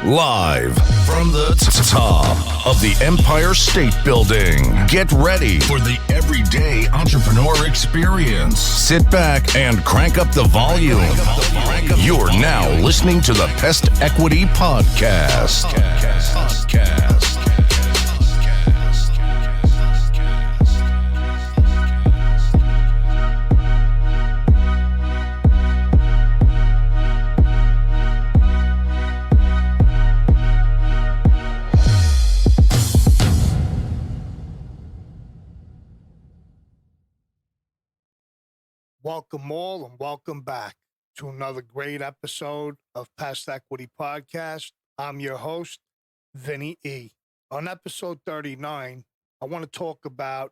Live from the top of the Empire State Building. Get ready for the everyday entrepreneur experience. Sit back and crank up the volume. You're now listening to the Pest Equity Podcast. Welcome all and welcome back to another great episode of Pest Equity Podcast. I'm your host, Vinny E. On episode 39, I want to talk about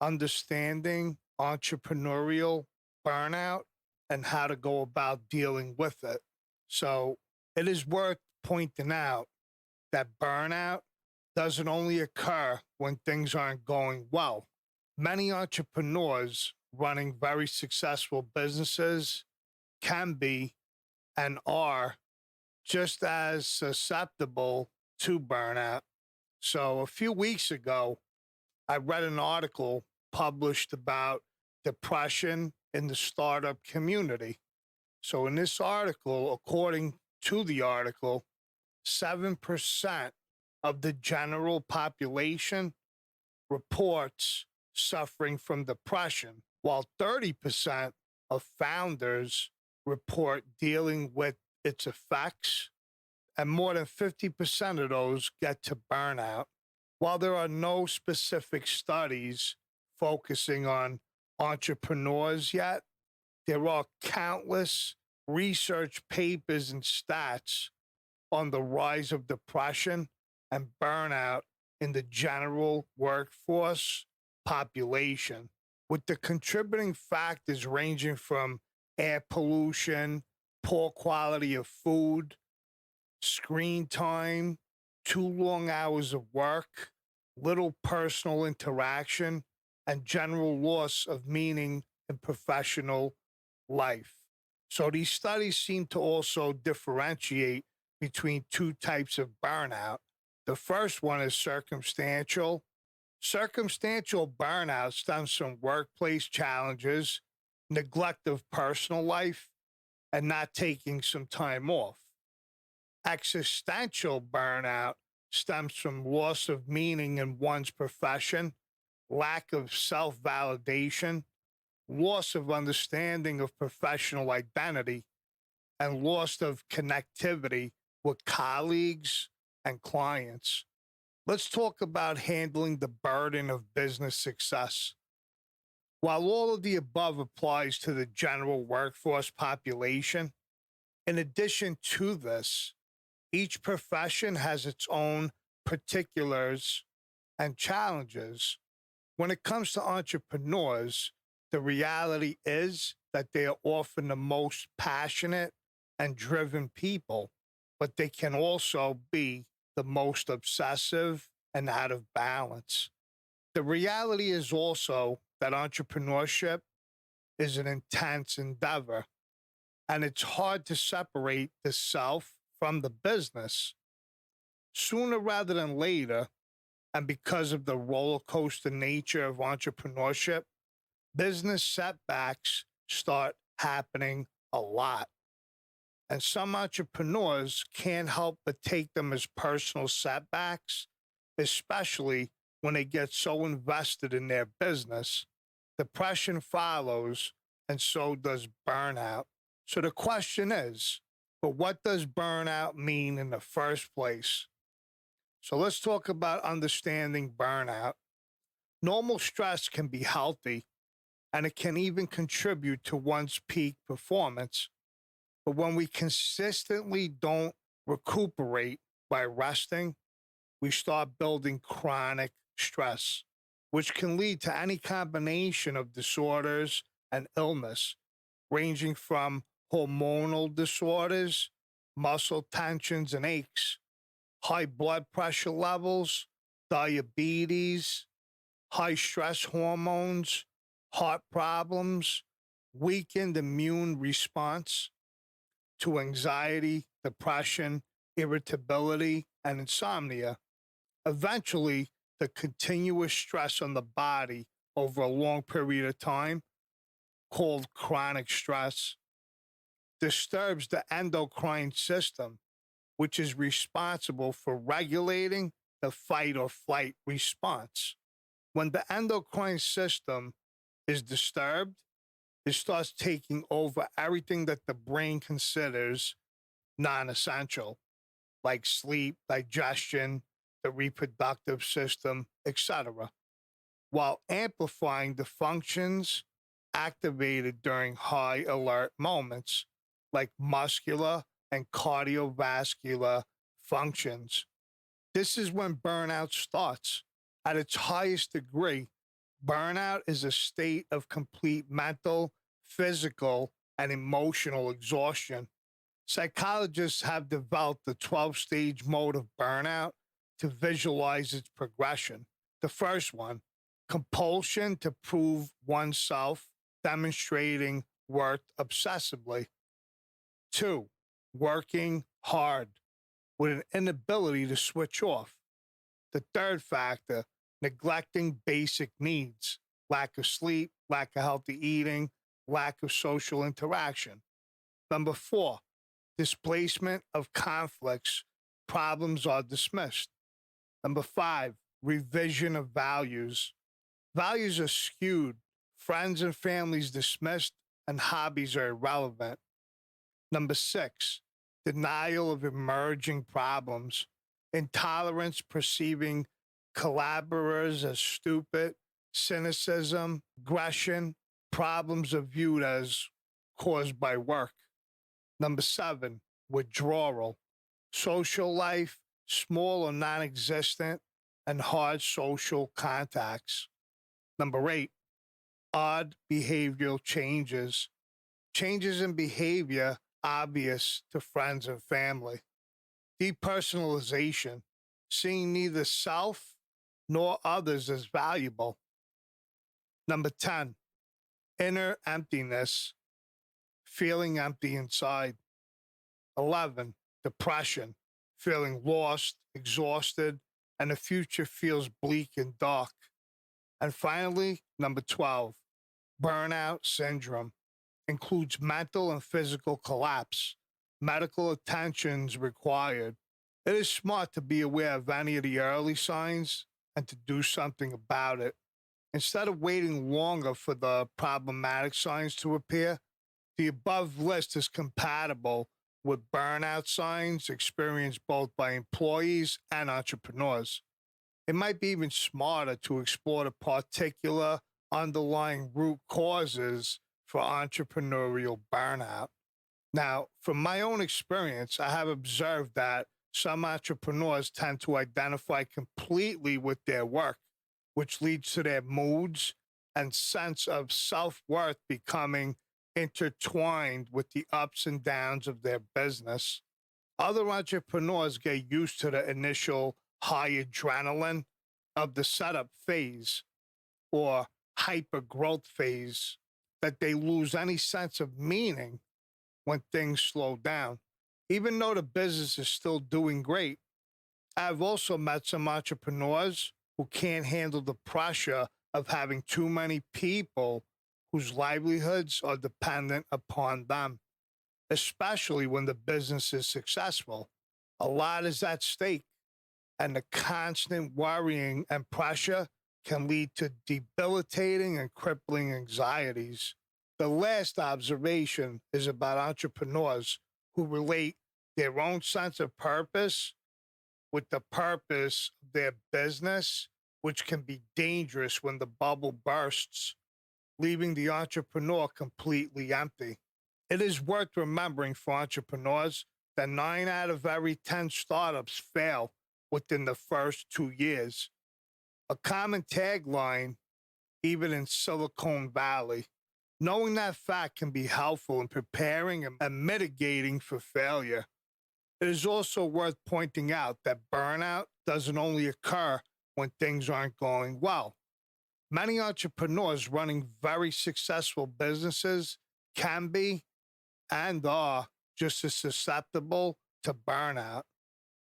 understanding entrepreneurial burnout and how to go about dealing with it. So it is worth pointing out that burnout doesn't only occur when things aren't going well. Many entrepreneurs running very successful businesses can be and are just as susceptible to burnout. So a few weeks ago, I read an article published about depression in the startup community. So in this article, according to the article, 7% of the general population reports suffering from depression, while 30% of founders report dealing with its effects, and more than 50% of those get to burnout. While there are no specific studies focusing on entrepreneurs yet, there are countless research papers and stats on the rise of depression and burnout in the general workforce population, with the contributing factors ranging from air pollution, poor quality of food, screen time, too long hours of work, little personal interaction, and general loss of meaning in professional life. So these studies seem to also differentiate between two types of burnout. The first one is circumstantial. Circumstantial burnout stems from workplace challenges, neglect of personal life, and not taking some time off. Existential burnout stems from loss of meaning in one's profession, lack of self-validation, loss of understanding of professional identity, and loss of connectivity with colleagues and clients. Let's talk about handling the burden of business success. While all of the above applies to the general workforce population, in addition to this, each profession has its own particulars and challenges. When it comes to entrepreneurs, the reality is that they are often the most passionate and driven people, but they can also be the most obsessive and out of balance. The reality is also that entrepreneurship is an intense endeavor, and it's hard to separate the self from the business. Sooner rather than later, and because of the roller coaster nature of entrepreneurship, business setbacks start happening a lot. And some entrepreneurs can't help but take them as personal setbacks, especially when they get so invested in their business. Depression follows, and so does burnout. So the question is, but what does burnout mean in the first place? So let's talk about understanding burnout. Normal stress can be healthy, and it can even contribute to one's peak performance. But when we consistently don't recuperate by resting, we start building chronic stress, which can lead to any combination of disorders and illness, ranging from hormonal disorders, muscle tensions and aches, high blood pressure levels, diabetes, high stress hormones, heart problems, weakened immune response, to anxiety, depression, irritability, and insomnia. Eventually, the continuous stress on the body over a long period of time, called chronic stress, disturbs the endocrine system, which is responsible for regulating the fight or flight response. When the endocrine system is disturbed, it starts taking over everything that the brain considers non essential, like sleep, digestion, the reproductive system, etc., while amplifying the functions activated during high alert moments, like muscular and cardiovascular functions. This is when burnout starts. At its highest degree, burnout is a state of complete mental, physical, and emotional exhaustion. Psychologists have developed the 12-stage mode of burnout to visualize its progression. The first one, compulsion to prove oneself, demonstrating worth obsessively. Two, working hard with an inability to switch off. The third factor, neglecting basic needs, lack of sleep, lack of healthy eating, lack of social interaction. Number four, displacement of conflicts, problems are dismissed. Number five, revision of values. Values are skewed, friends and families dismissed, and hobbies are irrelevant. Number six, denial of emerging problems, intolerance, perceiving collaborators as stupid, cynicism, aggression, problems are viewed as caused by work. Number seven, withdrawal, social life, small or non existent, and hard social contacts. Number eight, odd behavioral changes, changes in behavior obvious to friends and family. Depersonalization, seeing neither self nor others as valuable. Number 10, inner emptiness, feeling empty inside. 11, depression, feeling lost, exhausted, and the future feels bleak and dark. And finally, number 12, burnout syndrome, includes mental and physical collapse, medical attentions required. It is smart to be aware of any of the early signs and to do something about it. Instead of waiting longer for the problematic signs to appear, the above list is compatible with burnout signs experienced both by employees and entrepreneurs. It might be even smarter to explore the particular underlying root causes for entrepreneurial burnout. Now, from my own experience, I have observed that some entrepreneurs tend to identify completely with their work, which leads to their moods and sense of self-worth becoming intertwined with the ups and downs of their business. Other entrepreneurs get used to the initial high adrenaline of the setup phase or hyper growth phase, that they lose any sense of meaning when things slow down, even though the business is still doing great. I've also met some entrepreneurs who can't handle the pressure of having too many people whose livelihoods are dependent upon them, especially when the business is successful. A lot is at stake, and the constant worrying and pressure can lead to debilitating and crippling anxieties. The last observation is about entrepreneurs who relate their own sense of purpose with the purpose of their business, which can be dangerous when the bubble bursts, leaving the entrepreneur completely empty. It is worth remembering for entrepreneurs that 9 out of every 10 startups fail within the first 2 years. A common tagline, even in Silicon Valley. Knowing that fact can be helpful in preparing and mitigating for failure. It is also worth pointing out that burnout doesn't only occur when things aren't going well. Many entrepreneurs running very successful businesses can be and are just as susceptible to burnout.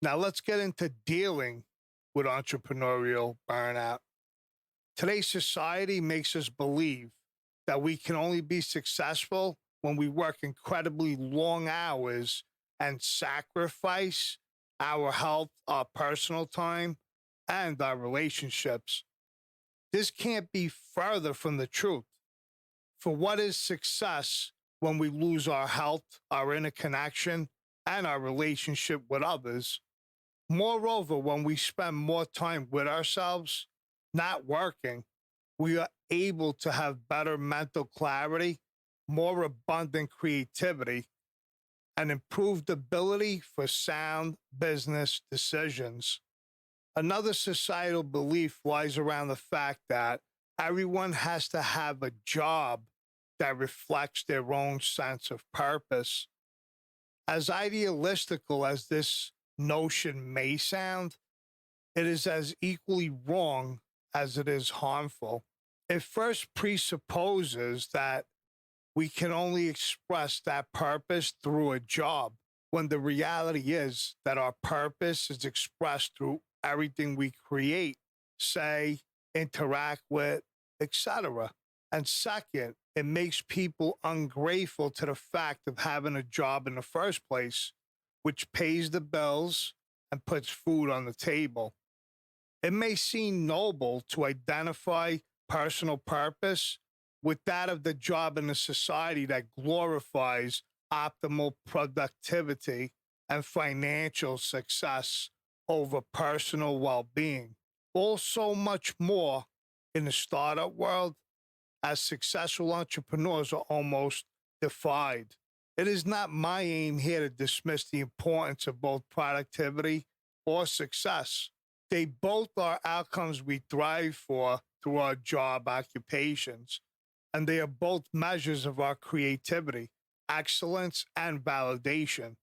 Now let's get into dealing with entrepreneurial burnout. Today's society makes us believe that we can only be successful when we work incredibly long hours and sacrifice our health, our personal time, and our relationships. This can't be further from the truth. For what is success when we lose our health, our interconnection, and our relationship with others? Moreover, when we spend more time with ourselves, not working, we are able to have better mental clarity, more abundant creativity, and improved ability for sound business decisions. Another societal belief lies around the fact that everyone has to have a job that reflects their own sense of purpose. As idealistical as this notion may sound, it is as equally wrong as it is harmful. It first presupposes that we can only express that purpose through a job, when the reality is that our purpose is expressed through everything we create, say, interact with, etc. And second, it makes people ungrateful to the fact of having a job in the first place, which pays the bills and puts food on the table. It may seem noble to identify personal purpose with that of the job in a society that glorifies optimal productivity and financial success over personal well-being. Also much more in the startup world, as successful entrepreneurs are almost defied. It is not my aim here to dismiss the importance of both productivity or success. They both are outcomes we thrive for through our job occupations, and they are both measures of our creativity, excellence, and validation.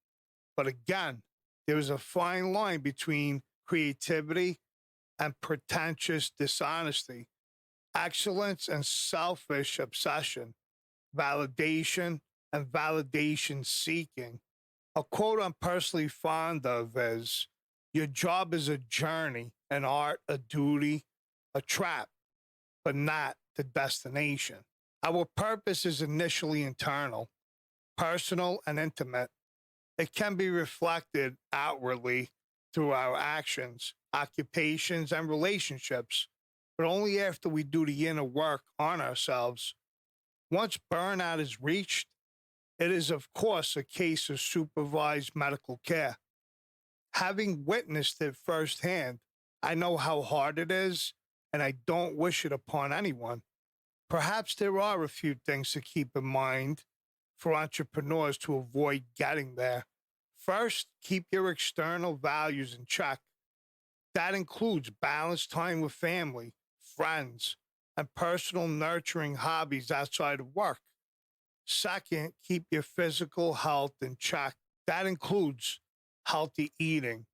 But again, there is a fine line between creativity and pretentious dishonesty, excellence and selfish obsession, validation and validation seeking. A quote I'm personally fond of is, "Your job is a journey, an art, a duty, a trap, but not the destination." Our purpose is initially internal, personal, and intimate. It can be reflected outwardly through our actions, occupations, and relationships, but only after we do the inner work on ourselves. Once burnout is reached, it is, of course, a case of supervised medical care. Having witnessed it firsthand, I know how hard it is, and I don't wish it upon anyone. Perhaps there are a few things to keep in mind for entrepreneurs to avoid getting there. First, keep your external values in check. That includes balanced time with family, friends, and personal nurturing hobbies outside of work. Second, keep your physical health in check. That includes healthy eating,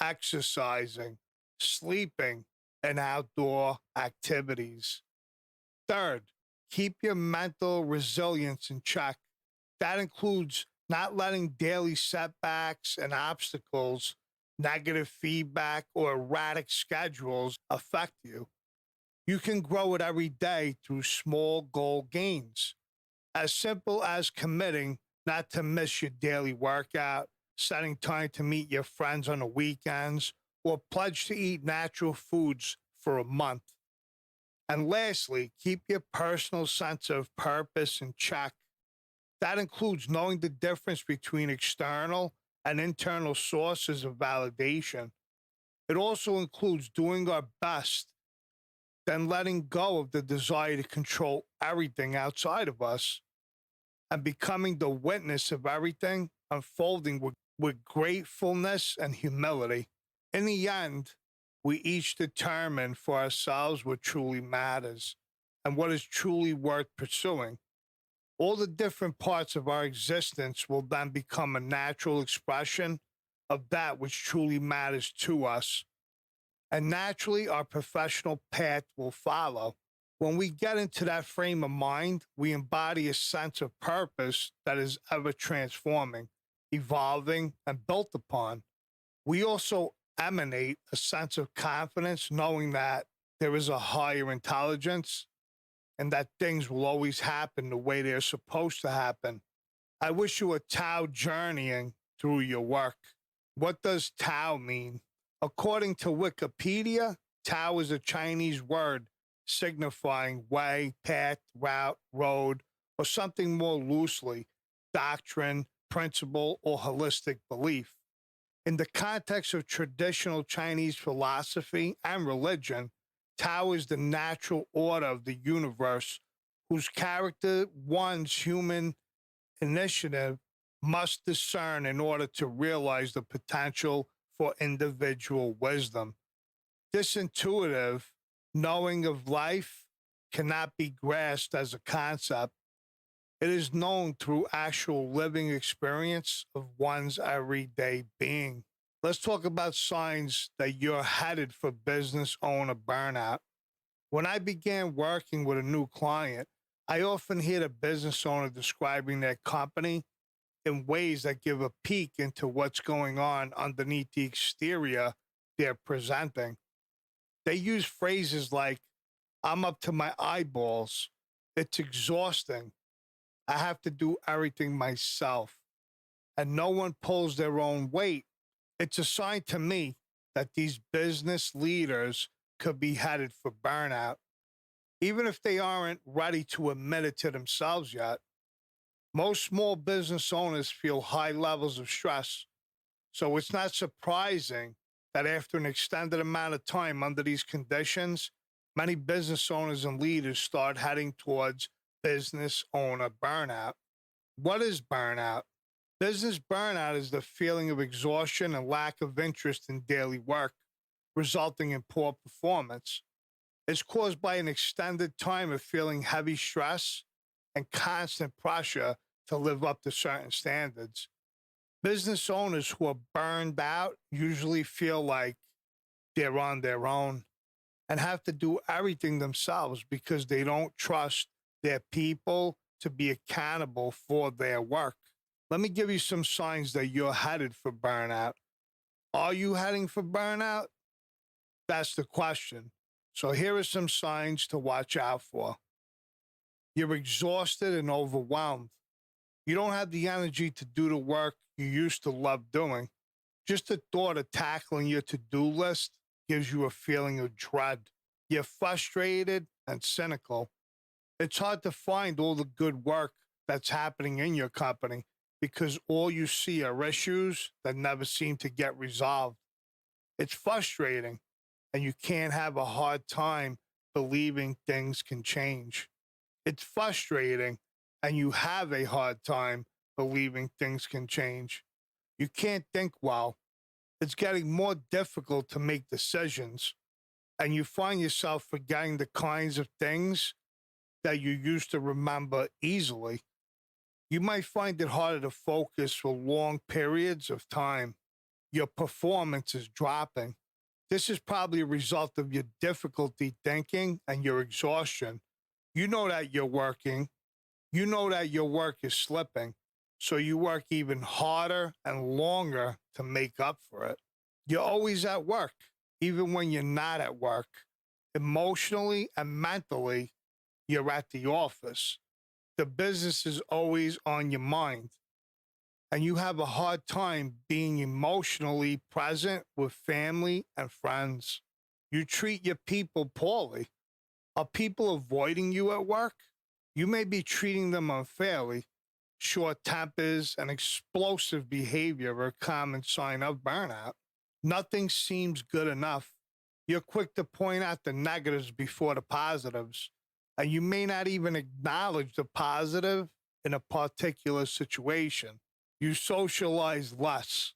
exercising, sleeping, and outdoor activities. Third, keep your mental resilience in check. That includes not letting daily setbacks and obstacles, negative feedback, or erratic schedules affect you. You can grow it every day through small goal gains, as simple as committing not to miss your daily workout, setting time to meet your friends on the weekends, or pledge to eat natural foods for a month. And lastly, keep your personal sense of purpose in check. That includes knowing the difference between external and internal sources of validation. It also includes doing our best, then letting go of the desire to control everything outside of us, and becoming the witness of everything unfolding with gratefulness and humility. In the end, we each determine for ourselves what truly matters and what is truly worth pursuing. All the different parts of our existence will then become a natural expression of that which truly matters to us. And naturally, our professional path will follow. When we get into that frame of mind, we embody a sense of purpose that is ever transforming, evolving, and built upon. We also emanate a sense of confidence knowing that there is a higher intelligence and that things will always happen the way they're supposed to happen. I wish you a Tao journeying through your work. What does Tao mean? According to Wikipedia, Tao is a Chinese word signifying way, path, route, road, or something more loosely, doctrine, principle, or holistic belief. In the context of traditional Chinese philosophy and religion, Tao is the natural order of the universe whose character one's human initiative must discern in order to realize the potential for individual wisdom. This intuitive knowing of life cannot be grasped as a concept. It is known through actual living experience of one's everyday being. Let's talk about signs that you're headed for business owner burnout. When I began working with a new client, I often hear the business owner describing their company in ways that give a peek into what's going on underneath the exterior they're presenting. They use phrases like, I'm up to my eyeballs. It's exhausting. I have to do everything myself. And no one pulls their own weight. It's a sign to me that these business leaders could be headed for burnout, even if they aren't ready to admit it to themselves yet. Most small business owners feel high levels of stress, so it's not surprising that after an extended amount of time under these conditions, many business owners and leaders start heading towards business owner burnout. What is burnout? Business burnout is the feeling of exhaustion and lack of interest in daily work, resulting in poor performance. It's caused by an extended time of feeling heavy stress and constant pressure to live up to certain standards. Business owners who are burned out usually feel like they're on their own and have to do everything themselves because they don't trust their people to be accountable for their work. Let me give you some signs that you're headed for burnout. Are you heading for burnout? That's the question. So here are some signs to watch out for. You're exhausted and overwhelmed. You don't have the energy to do the work you used to love doing. Just the thought of tackling your to-do list gives you a feeling of dread. You're frustrated and cynical. It's hard to find all the good work that's happening in your company because all you see are issues that never seem to get resolved. It's frustrating, and you can't have a hard time believing things can change. It's frustrating, and you have a hard time believing things can change. You can't think well. It's getting more difficult to make decisions, and you find yourself forgetting the kinds of things that you used to remember easily. You might find it harder to focus for long periods of time. Your performance is dropping. This is probably a result of your difficulty thinking and your exhaustion. You know that you're working. You know that your work is slipping. So you work even harder and longer to make up for it. You're always at work, even when you're not at work. Emotionally and mentally, you're at the office. The business is always on your mind, and you have a hard time being emotionally present with family and friends. You treat your people poorly. Are people avoiding you at work? You may be treating them unfairly. Short tempers and explosive behavior are a common sign of burnout. Nothing seems good enough. You're quick to point out the negatives before the positives, and you may not even acknowledge the positive in a particular situation. You socialize less.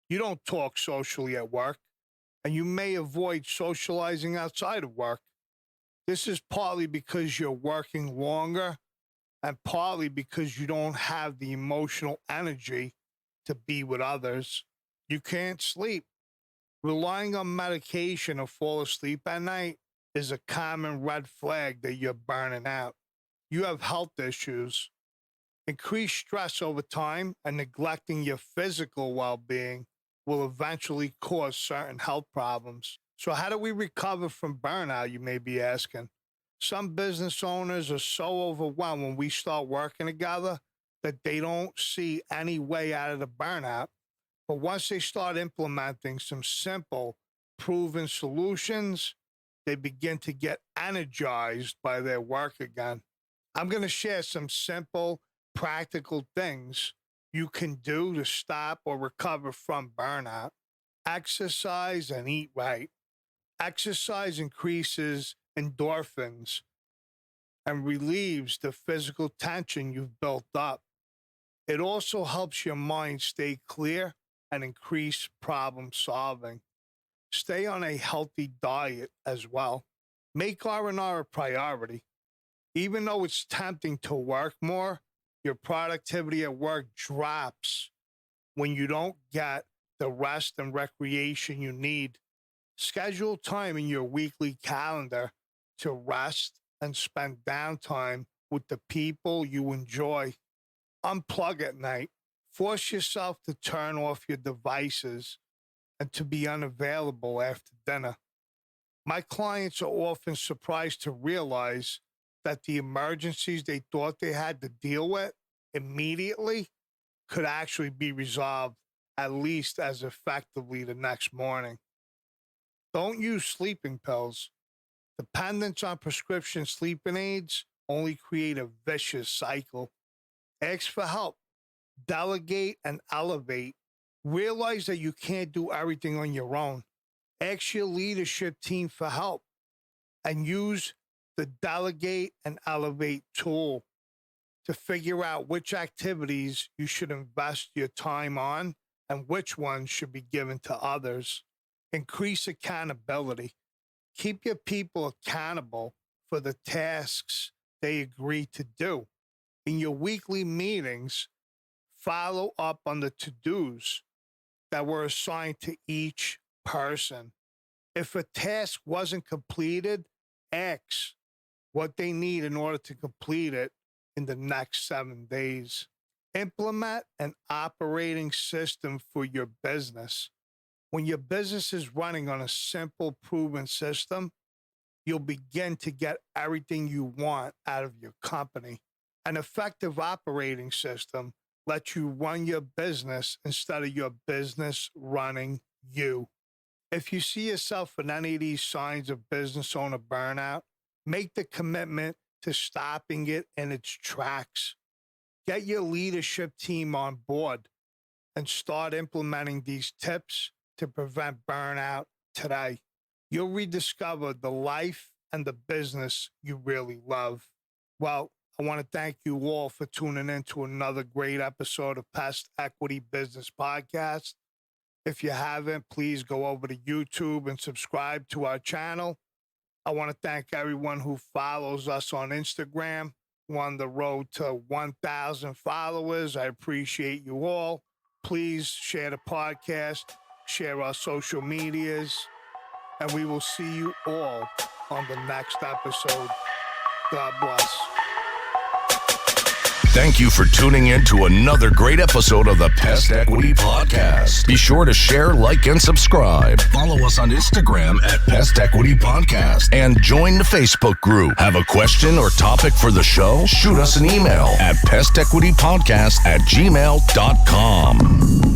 You don't talk socially at work, and you may avoid socializing outside of work. This is partly because you're working longer and partly because you don't have the emotional energy to be with others. You can't sleep. Relying on medication to fall asleep at night is a common red flag that you're burning out. You have health issues. Increased stress over time and neglecting your physical well-being will eventually cause certain health problems. So how do we recover from burnout, you may be asking? Some business owners are so overwhelmed when we start working together that they don't see any way out of the burnout. But once they start implementing some simple, proven solutions, they begin to get energized by their work again. I'm going to share some simple, practical things you can do to stop or recover from burnout. Exercise and eat right. Exercise increases endorphins and relieves the physical tension you've built up. It also helps your mind stay clear and increase problem solving. Stay on a healthy diet as well. Make R&R a priority. Even though it's tempting to work more, your productivity at work drops when you don't get the rest and recreation you need. Schedule time in your weekly calendar to rest and spend downtime with the people you enjoy. Unplug at night. Force yourself to turn off your devices and to be unavailable after dinner. My clients are often surprised to realize that the emergencies they thought they had to deal with immediately could actually be resolved at least as effectively the next morning. Don't use sleeping pills. Dependence on prescription sleeping aids only create a vicious cycle. Ask for help. Delegate and elevate. Realize that you can't do everything on your own. Ask your leadership team for help and use the delegate and elevate tool to figure out which activities you should invest your time on and which ones should be given to others. Increase accountability. Keep your people accountable for the tasks they agree to do. In your weekly meetings, follow up on the to-dos that were assigned to each person. If a task wasn't completed, ask what they need in order to complete it in the next 7 days. Implement an operating system for your business. When your business is running on a simple, proven system, you'll begin to get everything you want out of your company. An effective operating system lets you run your business instead of your business running you. If you see yourself in any of these signs of business owner burnout, make the commitment to stopping it in its tracks. Get your leadership team on board and start implementing these tips to prevent burnout today. You'll rediscover the life and the business you really love. Well, I want to thank you all for tuning in to another great episode of Pest Equity Business Podcast. If you haven't, please go over to YouTube and subscribe to our channel. I want to thank everyone who follows us on Instagram. We're on the road to 1,000 followers. I appreciate you all. Please share the podcast, share our social medias, and we will see you all on the next episode. God bless. Thank you for tuning in to another great episode of the Pest Equity Podcast. Be sure to share, like, and subscribe. Follow us on Instagram at Pest Equity Podcast and join the Facebook group. Have a question or topic for the show? Shoot us an email at pestequitypodcast@gmail.com.